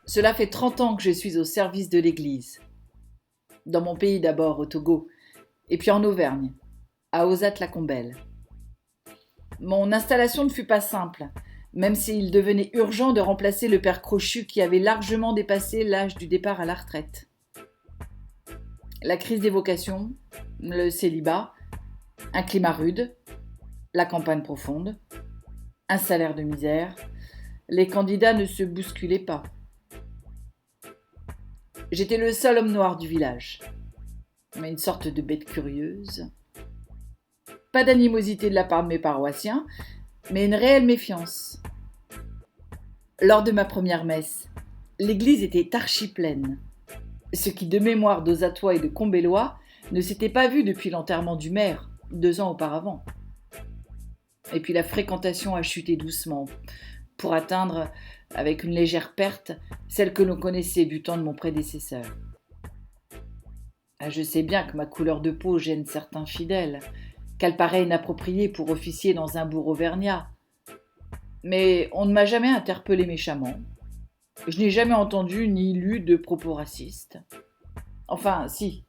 Cela fait 30 ans que je suis au service de l'Église. Dans mon pays d'abord, au Togo, et puis en Auvergne, à Ozat-la-Combelle. Mon installation ne fut pas simple, même s'il devenait urgent de remplacer le père Crochu qui avait largement dépassé l'âge du départ à la retraite. La crise des vocations, le célibat, un climat rude, la campagne profonde, un salaire de misère, les candidats ne se bousculaient pas. J'étais le seul homme noir du village, mais une sorte de bête curieuse. Pas d'animosité de la part de mes paroissiens, mais une réelle méfiance. Lors de ma première messe, l'église était archi-pleine, ce qui de mémoire d'Ozatois et de Combellois ne s'était pas vu depuis l'enterrement du maire, 2 ans auparavant. Et puis la fréquentation a chuté doucement, pour atteindre, avec une légère perte, celle que l'on connaissait du temps de mon prédécesseur. Je sais bien que ma couleur de peau gêne certains fidèles, qu'elle paraît inappropriée pour officier dans un bourg auvergnat. Mais on ne m'a jamais interpellé méchamment. Je n'ai jamais entendu ni lu de propos racistes. Enfin, si.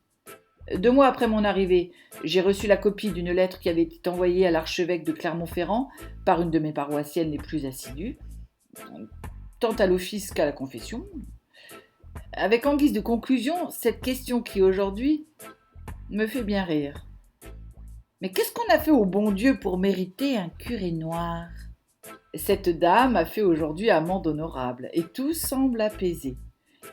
2 mois après mon arrivée, j'ai reçu la copie d'une lettre qui avait été envoyée à l'archevêque de Clermont-Ferrand par une de mes paroissiennes les plus assidues, tant à l'office qu'à la confession, avec en guise de conclusion cette question qui aujourd'hui me fait bien rire. Mais qu'est-ce qu'on a fait au bon Dieu pour mériter un curé noir ? Cette dame a fait aujourd'hui amende honorable et tout semble apaisé,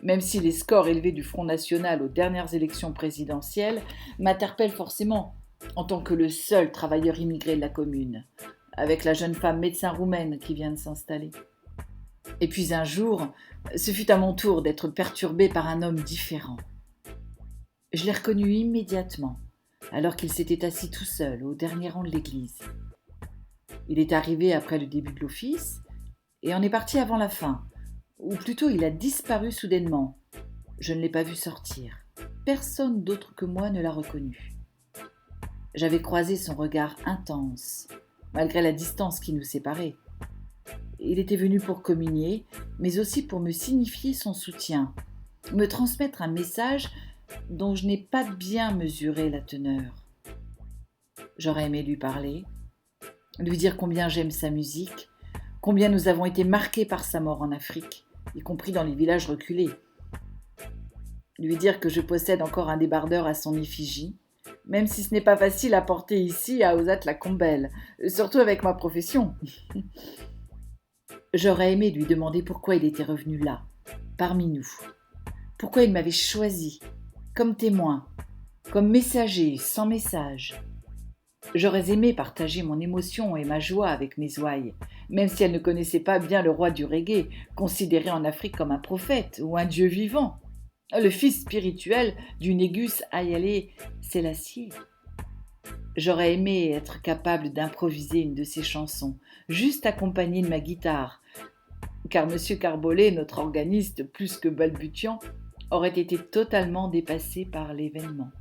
même si les scores élevés du Front National aux dernières élections présidentielles m'interpellent forcément en tant que le seul travailleur immigré de la commune, avec la jeune femme médecin roumaine qui vient de s'installer. Et puis un jour, ce fut à mon tour d'être perturbée par un homme différent. Je l'ai reconnu immédiatement, alors qu'il s'était assis tout seul au dernier rang de l'église. Il est arrivé après le début de l'office et en est parti avant la fin, ou plutôt il a disparu soudainement. Je ne l'ai pas vu sortir. Personne d'autre que moi ne l'a reconnu. J'avais croisé son regard intense, malgré la distance qui nous séparait. Il était venu pour communier, mais aussi pour me signifier son soutien, me transmettre un message dont je n'ai pas bien mesuré la teneur. J'aurais aimé lui parler, lui dire combien j'aime sa musique, combien nous avons été marqués par sa mort en Afrique, y compris dans les villages reculés. Lui dire que je possède encore un débardeur à son effigie, même si ce n'est pas facile à porter ici à Ozat-la-Combelle, surtout avec ma profession. J'aurais aimé lui demander pourquoi il était revenu là, parmi nous, pourquoi il m'avait choisi, comme témoin, comme messager, sans message. J'aurais aimé partager mon émotion et ma joie avec mes ouailles, même si elles ne connaissaient pas bien le roi du reggae, considéré en Afrique comme un prophète ou un dieu vivant, le fils spirituel du Négus Haïlé Sélassié. J'aurais aimé être capable d'improviser une de ses chansons, juste accompagnée de ma guitare, car M. Carbollet, notre organiste plus que balbutiant, aurait été totalement dépassé par l'événement.